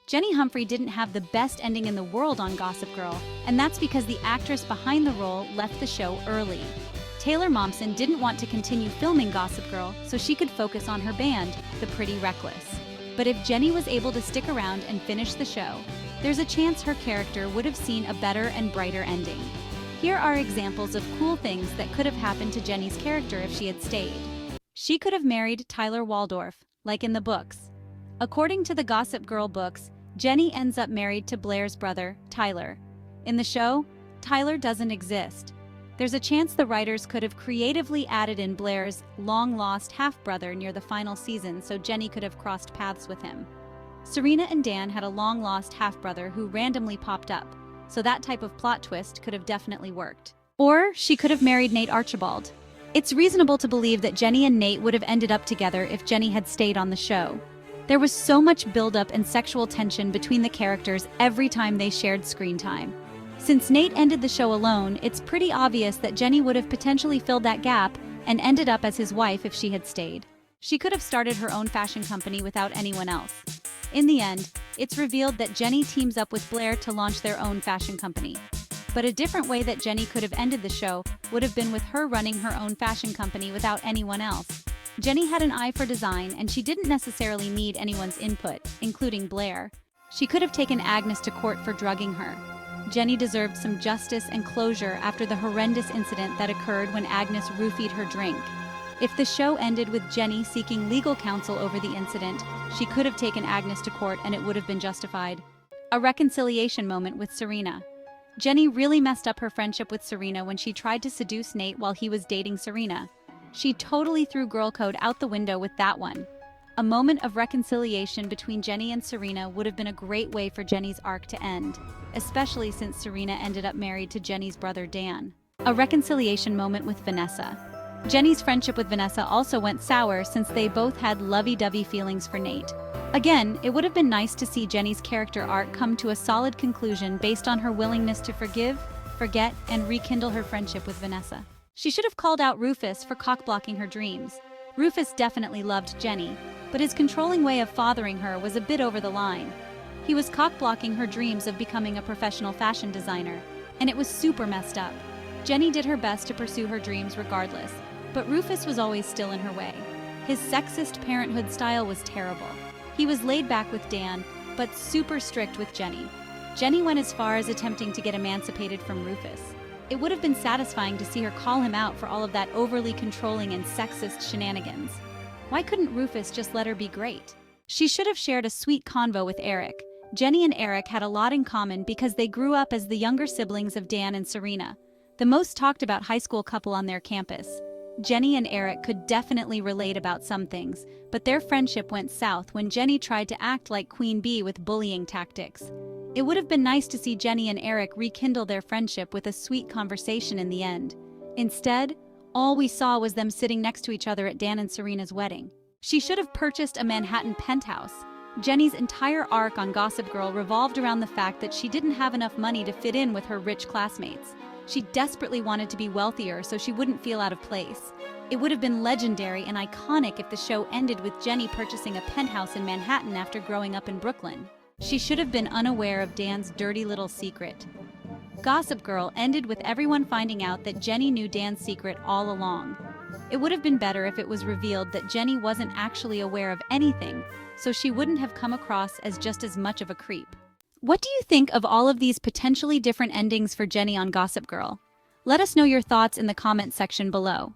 Jenny Humphrey didn't have the best ending in the world on Gossip Girl, and that's because the actress behind the role left the show early. Taylor Momsen didn't want to continue filming Gossip Girl so she could focus on her band, The Pretty Reckless. But if Jenny was able to stick around and finish the show, there's a chance her character would have seen a better and brighter ending. Here are examples of cool things that could have happened to Jenny's character if she had stayed. She could have married Tyler Waldorf, like in the books. According to the Gossip Girl books, Jenny ends up married to Blair's brother, Tyler. In the show, Tyler doesn't exist. There's a chance the writers could have creatively added in Blair's long-lost half-brother near the final season so Jenny could have crossed paths with him. Serena and Dan had a long-lost half-brother who randomly popped up, so that type of plot twist could have definitely worked. Or she could have married Nate Archibald. It's reasonable to believe that Jenny and Nate would have ended up together if Jenny had stayed on the show. There was so much buildup and sexual tension between the characters every time they shared screen time. Since Nate ended the show alone, it's pretty obvious that Jenny would have potentially filled that gap and ended up as his wife if she had stayed. She could have started her own fashion company without anyone else. In the end, it's revealed that Jenny teams up with Blair to launch their own fashion company. But a different way that Jenny could have ended the show would have been with her running her own fashion company without anyone else. Jenny had an eye for design, and she didn't necessarily need anyone's input, including Blair. She could have taken Agnes to court for drugging her. Jenny deserved some justice and closure after the horrendous incident that occurred when Agnes roofied her drink. If the show ended with Jenny seeking legal counsel over the incident, she could have taken Agnes to court and it would have been justified. A reconciliation moment with Serena. Jenny really messed up her friendship with Serena when she tried to seduce Nate while he was dating Serena. She totally threw girl code out the window with that one. A moment of reconciliation between Jenny and Serena would have been a great way for Jenny's arc to end, especially since Serena ended up married to Jenny's brother Dan. A reconciliation moment with Vanessa. Jenny's friendship with Vanessa also went sour since they both had lovey-dovey feelings for Nate. Again, it would have been nice to see Jenny's character arc come to a solid conclusion based on her willingness to forgive, forget, and rekindle her friendship with Vanessa. She should have called out Rufus for cock-blocking her dreams. Rufus definitely loved Jenny, but his controlling way of fathering her was a bit over the line. He was cock-blocking her dreams of becoming a professional fashion designer, and it was super messed up. Jenny did her best to pursue her dreams regardless, but Rufus was always still in her way. His sexist parenthood style was terrible. He was laid back with Dan, but super strict with Jenny. Jenny went as far as attempting to get emancipated from Rufus. It would have been satisfying to see her call him out for all of that overly controlling and sexist shenanigans. Why couldn't Rufus just let her be great? She should have shared a sweet convo with Eric. Jenny and Eric had a lot in common because they grew up as the younger siblings of Dan and Serena, the most talked about high school couple on their campus. Jenny and Eric could definitely relate about some things, but their friendship went south when Jenny tried to act like Queen Bee with bullying tactics. It would have been nice to see Jenny and Eric rekindle their friendship with a sweet conversation in the end. Instead, all we saw was them sitting next to each other at Dan and Serena's wedding. She should have purchased a Manhattan penthouse. Jenny's entire arc on Gossip Girl revolved around the fact that she didn't have enough money to fit in with her rich classmates. She desperately wanted to be wealthier so she wouldn't feel out of place. It would have been legendary and iconic if the show ended with Jenny purchasing a penthouse in Manhattan after growing up in Brooklyn. She should have been unaware of Dan's dirty little secret. Gossip Girl ended with everyone finding out that Jenny knew Dan's secret all along. It would have been better if it was revealed that Jenny wasn't actually aware of anything, so she wouldn't have come across as just as much of a creep. What do you think of all of these potentially different endings for Jenny on Gossip Girl? Let us know your thoughts in the comment section below.